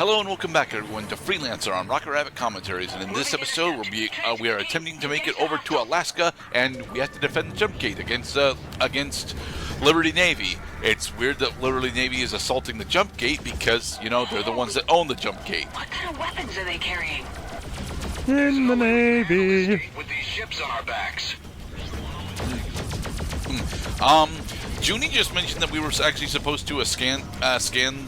Hello and welcome back, everyone, to Freelancer on Rocket Rabbit Commentaries. And in this episode, we are attempting to make it over to Alaska, and we have to defend the jump gate against Liberty Navy. It's weird that Liberty Navy is assaulting the jump gate because, you know, they're the ones that own the jump gate. What kind of weapons are they carrying? In the Navy. With these ships on our backs. Junie just mentioned that we were actually supposed to scan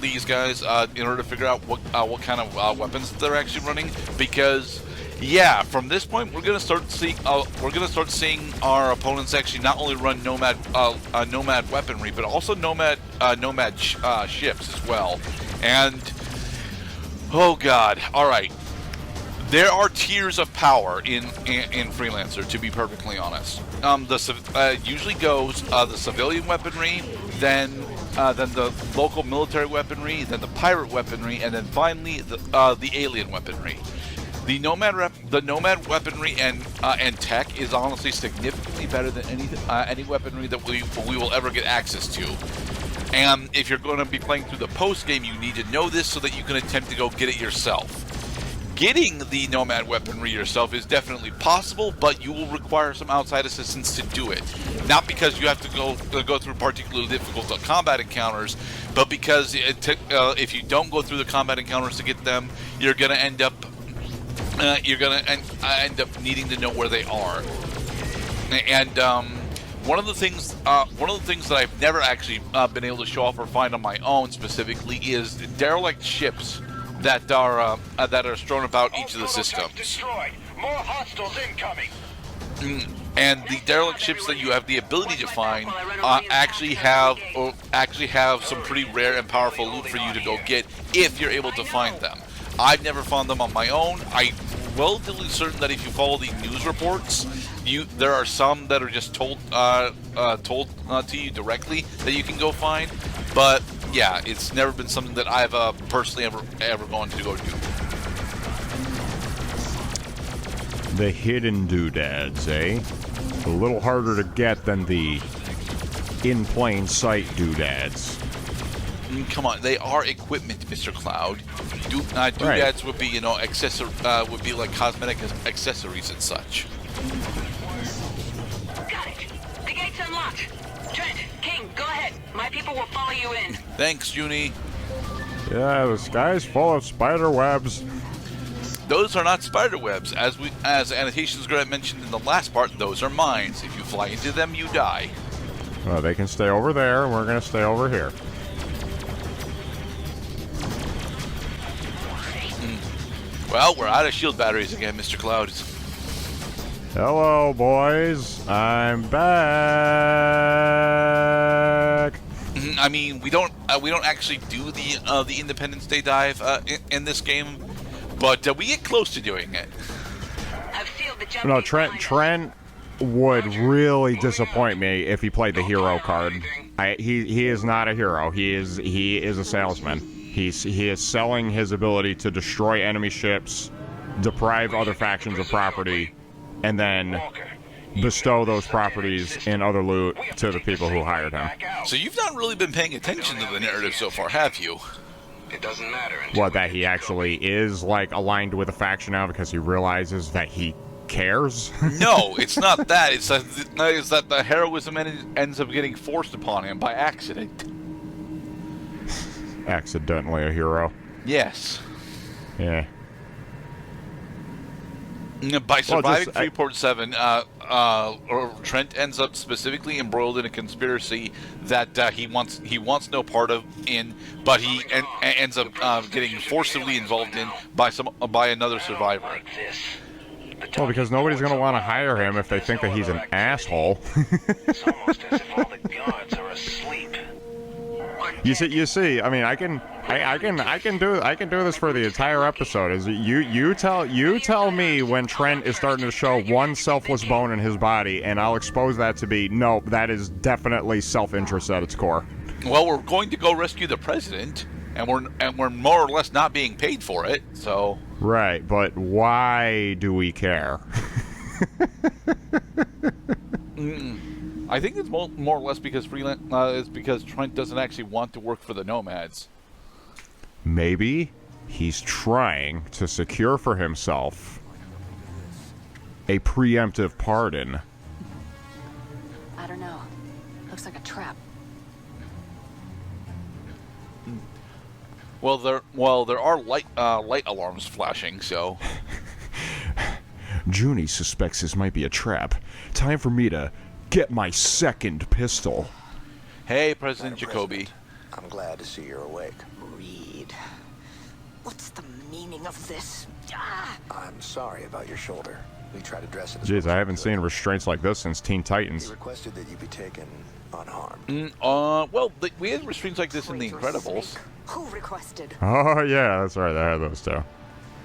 these guys in order to figure out what kind of weapons they're actually running. Because, yeah, from this point we're gonna start seeing our opponents actually not only run Nomad weaponry, but also Nomad ships as well. And oh god, all right. There are tiers of power in Freelancer, to be perfectly honest. Usually goes the civilian weaponry, then the local military weaponry, then the pirate weaponry, and then finally the alien weaponry. The Nomad weaponry and tech is honestly significantly better than any weaponry that we will ever get access to. And if you're going to be playing through the post game, you need to know this so that you can attempt to go get it yourself. Getting the Nomad weaponry yourself is definitely possible, but you will require some outside assistance to do it. Not because you have to go through particularly difficult combat encounters, but because if you don't go through the combat encounters to get them, you're going to end up needing to know where they are. And one of the things that I've never actually been able to show off or find on my own specifically is derelict ships that are strewn about each of the systems. Destroyed. More hostiles incoming. And the derelict ships that you have the ability to find actually have some pretty rare and powerful loot for you to go get if you're able to find them. I've never found them on my own. I'm relatively certain that if you follow the news reports, there are some that are just told to you directly that you can go find. But yeah, it's never been something that I've personally ever gone to go do. The hidden doodads, eh? A little harder to get than the in plain sight doodads. Come on, they are equipment, Mr. Cloud. Doodads Right. would be, would be like cosmetic accessories and such. Got it. The gate's unlocked. Trent, King, go ahead. My people will follow you in. Thanks, Junie. Yeah, the sky's full of spider webs. Those are not spider webs. As Annotations Gerdat mentioned in the last part, those are mines. If you fly into them, you die. Well, they can stay over there, and we're going to stay over here. Well, we're out of shield batteries again, Mr. Cloud. Hello, boys. I'm back. I mean, we don't actually do the Independence Day dive in this game, but we get close to doing it. I've sealed the jump No, gate behind us. Trent would really disappoint me if he played the hero card. He is not a hero. He is a salesman. He is selling his ability to destroy enemy ships, deprive other factions of property, and then bestow those properties in other loot to the people who hired him. So you've not really been paying attention to the narrative so far, have you? It doesn't matter. until What, that we he get actually is, like, aligned with a faction now because he realizes that he cares? No, it's not that. It's that the heroism ends up getting forced upon him by accident. Accidentally a hero. Yes. Yeah. By surviving just, Freeport 7, Trent ends up specifically embroiled in a conspiracy that he wants no part of but he ends up getting forcibly involved in by another survivor. like this. Well, because nobody's going to want to hire him if they think that he's an asshole. It's almost as if all the guards are asleep. You see. I mean, I can do this for the entire episode. Is you tell me when Trent is starting to show one selfless bone in his body, and I'll expose that to be no. That is definitely self-interest at its core. Well, we're going to go rescue the president, and we're more or less not being paid for it. So Right, but why do we care? I think it's more or less because Trent doesn't actually want to work for the Nomads. Maybe. He's trying to secure for himself a preemptive pardon. I don't know. Looks like a trap. Well, there are light alarms flashing, so. Junie suspects this might be a trap. Time for me to get my second pistol. Hey, President Jacoby. President, I'm glad to see you're awake. Reed. What's the meaning of this? Ah! I'm sorry about your shoulder. We tried to dress it as Jeez, well I as haven't we seen could. restraints like this since Teen He Titans. requested that you be taken unharmed. Well, we had restraints like this in The Incredibles. Who requested? Oh, yeah, that's right. I had those too.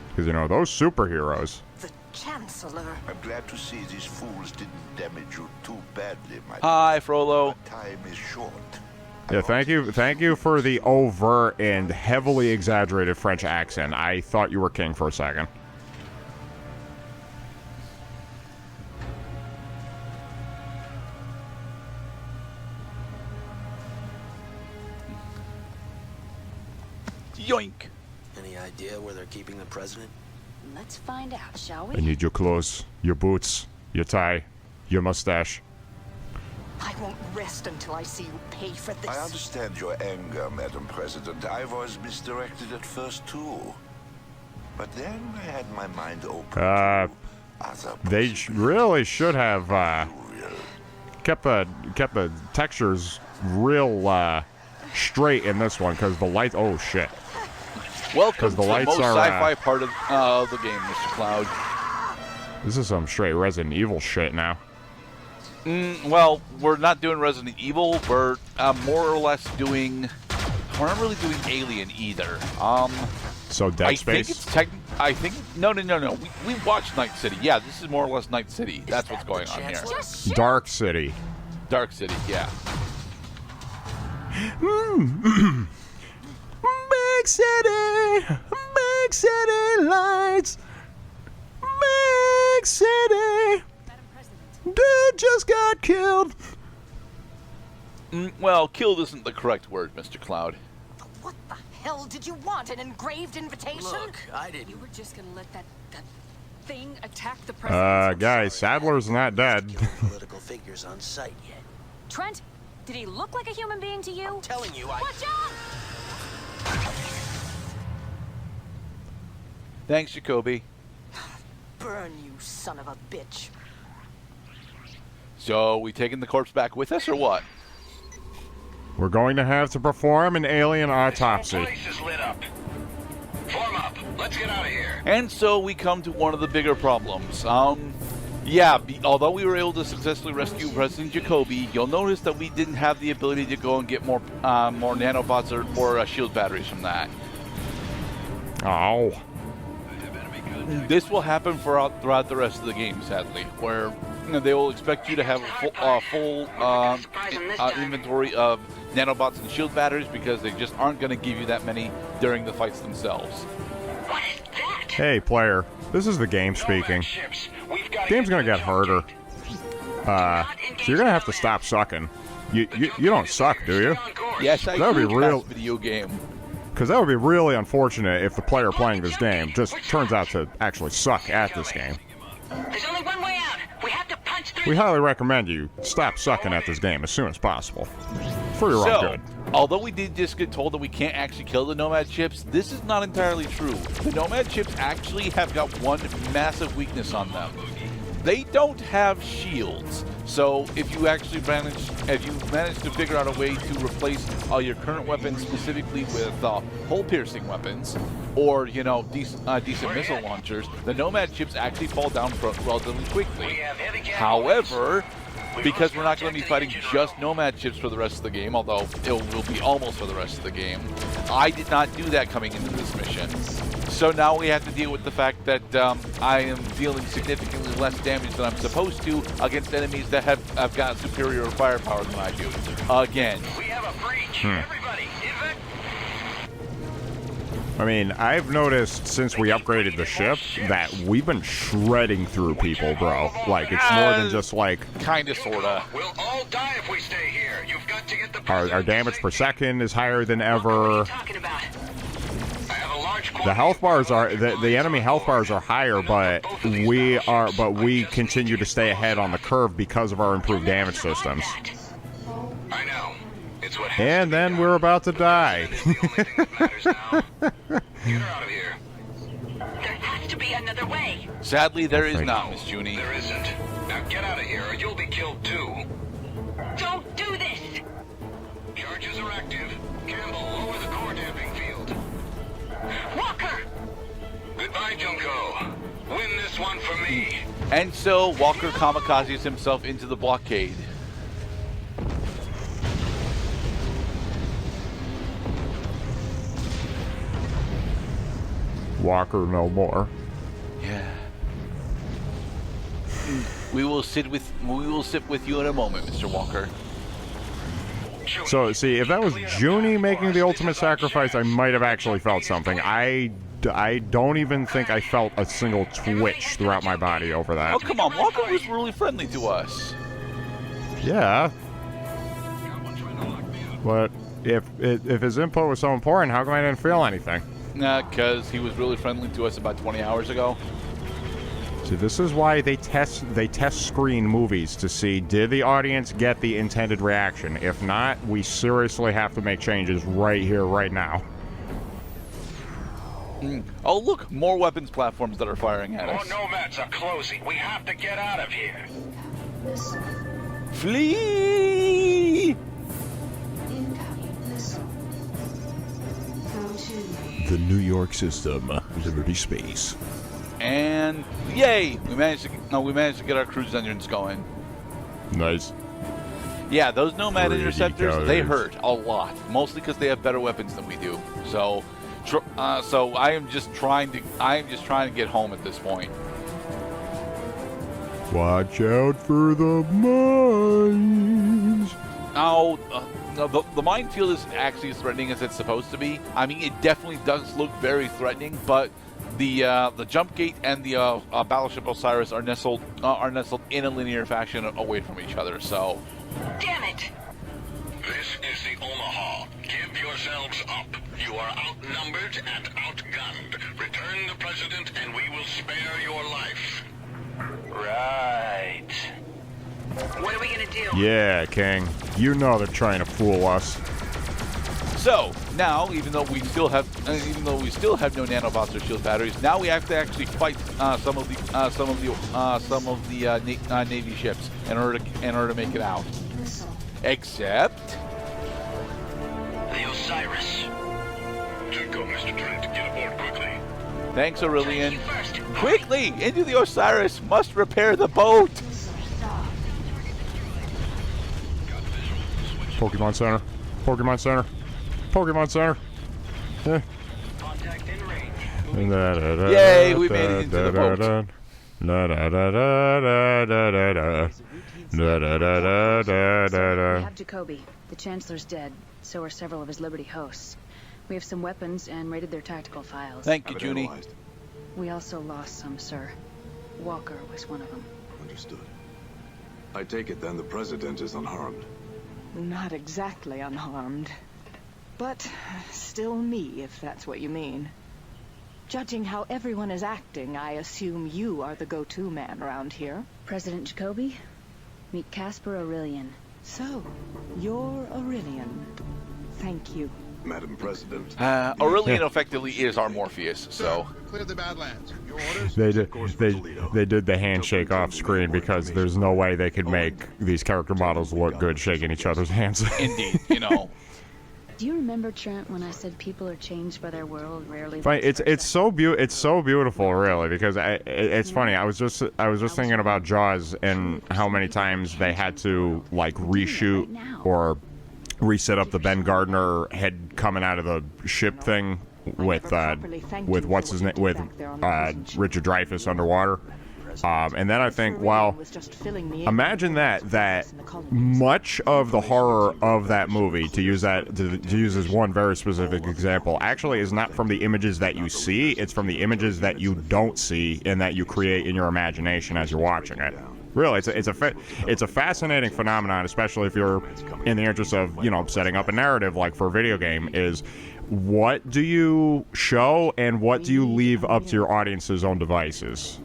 Because, you know, those superheroes. The Chancellor. I'm glad to see these fools didn't damage you too badly, my Hi, Frollo. dear. Time is short. Yeah, thank you for the overt and heavily exaggerated French accent. I thought you were king for a second. Yoink. Any idea where they're keeping the president? Let's find out, shall I we? need your clothes, your boots, your tie, your mustache. I won't rest until I see you pay for this. I understand your anger, Madam President. I was misdirected at first, too. But then I had my mind open to other They really should have possibilities. kept the textures real straight in this one, because the lights. Oh shit! Welcome 'Cause to the the lights most are, sci-fi part of the game, Mr. Cloud. This is some straight Resident Evil shit now. Well, we're not doing Resident Evil. We're more or less doing. We're not really doing Alien either. So Dead I Space. think it's I think no. We watched Night City. Yeah, this is more or less Night City. That's what's going on here. Just shut Dark City. Dark City. Yeah. Big city lights. Big city. Dude just got killed. Well, killed isn't the correct word, Mr. Cloud. What the hell did you want? An engraved invitation? Look, I didn't. You were just gonna let that thing attack the president? Guys, Sadler's not dead. Killing political figures on sight yet. Trent, did he look like a human being to you? Telling you, I. Watch out! Thanks, Jacoby. Burn, you son of a bitch. So, we taking the corpse back with us, or what? We're going to have to perform an alien This whole autopsy. place is lit up. Form up. Let's get out of here. And so we come to one of the bigger problems. Although we were able to successfully rescue President Jacoby, you'll notice that we didn't have the ability to go and get more nanobots or shield batteries from that. Oh. This will happen throughout the rest of the game, sadly, where they will expect you to have a full inventory of nanobots and shield batteries because they just aren't going to give you that many during the fights themselves. What is that? Hey, player. This is the game speaking. Nomad ships. We've got Game's gonna get harder. So you're gonna have to stop sucking. You don't suck, do you? Yes, I That would do be real- cast video game. Because that would be really unfortunate if the player playing this game just turns out to actually suck at this game. There's only one way out. We have to punch through. We highly recommend you stop sucking at this game as soon as possible. For your own So, good. although we did just get told that we can't actually kill the Nomad ships, this is not entirely true. The Nomad ships actually have got one massive weakness on them. They don't have shields. So if you manage to figure out a way to replace all your current weapons specifically with hole-piercing weapons, or decent missile launchers, the Nomad ships actually fall down relatively quickly. However, because we're not going to be fighting just Nomad ships for the rest of the game, although it will be almost for the rest of the game, I did not do that coming into this mission. So now we have to deal with the fact that I am dealing significantly less damage than I'm supposed to against enemies that have got superior firepower than I do. Again. We have a breach. Everybody, evac. I mean, I've noticed since we upgraded the ship that we've been shredding through people, bro. Like, it's more than just like Kinda, sorta. We'll all die if we stay here. You've got to get the our damage per second is higher than What are ever. you talking about? I have a large The health bars are the enemy health bars are higher, but we continue to stay ahead on the curve because of our improved damage systems. I know. It's what And then we're about to die. Get her out of here. There has to be another way. Sadly, there is not, Miss Junie. There isn't. Now get out of here or you'll be killed too. Don't do this. Charges are active. Campbell, lower the core damping field. Walker. Goodbye, Junko. Win this one for me. And so Walker kamikazes himself into the blockade. Walker no more. Yeah. We will sit with you in a moment, Mr. Walker. So, see, if that was Junie making the ultimate sacrifice, I might have actually felt something. I don't even think I felt a single twitch throughout my body over that. Oh, come on. Walker was really friendly to us. Yeah. But if his input was so important, how come I didn't feel anything? Nah, because he was really friendly to us about 20 hours ago. See, this is why they test screen movies to see, did the audience get the intended reaction? If not, we seriously have to make changes right here, right now. Oh, look, more weapons platforms that are firing at More us. nomads are closing. We have to get out of here. Flee! The New York system, Liberty Space. And yay! We managed to get our cruise engines going. Nice. Yeah, those Nomad Pretty interceptors, they good. hurt a lot. Mostly because they have better weapons than we do. So I am just trying to get home at this point. Watch out for the mines. Now, the minefield isn't actually as threatening as it's supposed to be. I mean, it definitely does look very threatening, but the jump gate and the battleship Osiris are nestled in a linear fashion away from each other. So, Damn it. This is the Omaha. Give yourselves up. You are outnumbered and outgunned. Return the president and we will spare your life. Right. What are we gonna do? Yeah, King. You know they're trying to fool us. so now, even though we still have no nanobots or shield batteries, now we have to actually fight some of the Navy ships in order to make it out. Except. The Osiris. Go, Mr. Trent. Get aboard quickly. Thanks, Aurelian. You first. Quickly, into the Osiris. Must repair the boat. Pokemon Center. Pokemon Center. Pokemon Center. Yeah. Contact in range. Yay, we made it into the boat. We have Jacoby. The Chancellor's dead. So are several of his Liberty hosts. We have some weapons and raided their tactical files. Thank you, Junie. We also lost some, sir. Walker was one of them. Understood. I take it then the President is unharmed. Not exactly unharmed. But still me, if that's what you mean. Judging how everyone is acting, I assume you are the go-to man around here. President Jacoby? Meet Casper Aurelian. So, you're Aurelian. Thank you. Madam President. Aurelian effectively is our Morpheus, so. Clear the Badlands. Your orders? They did the handshake off screen because there's no way they could make these character models look good shaking each other's hands. Indeed, you know. Do you remember, Trent, when I said people are changed by their world, rarely? Funny, it's so beautiful, really, because it's funny. I was just thinking about Jaws and how many times they had to like reshoot or reset up the Ben Gardner head coming out of the ship thing with what's his name with Richard Dreyfuss underwater. And then I think, well, imagine that much of the horror of that movie, to use as one very specific example, actually is not from the images that you see, it's from the images that you don't see and that you create in your imagination as you're watching it. Really, it's a fascinating phenomenon, especially if you're in the interest of, setting up a narrative like for a video game, is what do you show and what do you leave up to your audience's own devices?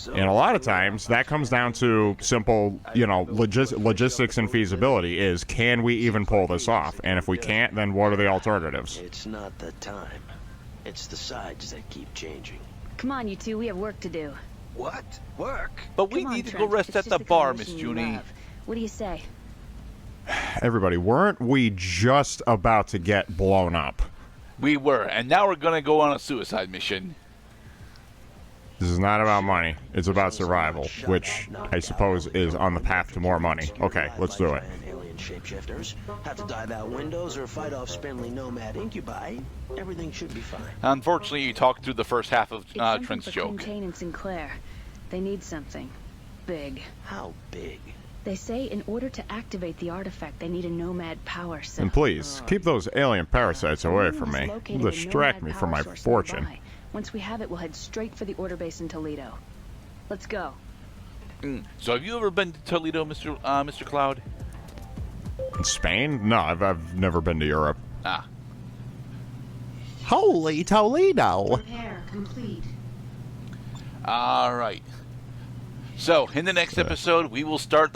And a lot of times, that comes down to simple, you know, logistics and feasibility is, can we even pull this off? And if we can't, then what are the alternatives? It's not the time. It's the sides that keep changing. Come on, you two, we have work to do. What? Work? But we Come on, need to go Trent. rest It's at just the bar, kind of Miss mission you Junie. love. What do you say? Everybody, weren't we just about to get blown up? We were, and now we're gonna go on a suicide mission. This is not about money. It's about survival, which I suppose is on the path to more money. Okay, let's do it. Alien shapeshifters have to dive out windows or fight off spindly nomad incubi. Everything should be fine. Unfortunately, you talked through the first half of It's something Trent's for joke. Quintain and Sinclair. They need something. Big. How big? They say in order to activate the artifact, they need a Nomad power cell. And please, keep those alien parasites away from me. Located They'll a distract Nomad me from power my source fortune. nearby. Once we have it, we'll head straight for the order base in Toledo. Let's go. So have you ever been to Toledo, Mr. Cloud? In Spain? No, I've never been to Europe. Ah. Holy Toledo! Repair complete. All right. So in the next episode, we will start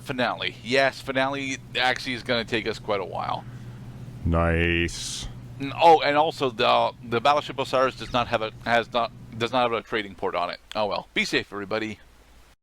finale. Yes, finale actually is going to take us quite a while. Nice. Oh, and also the battleship Osiris does not have a trading port on it. Oh well. Be safe, everybody.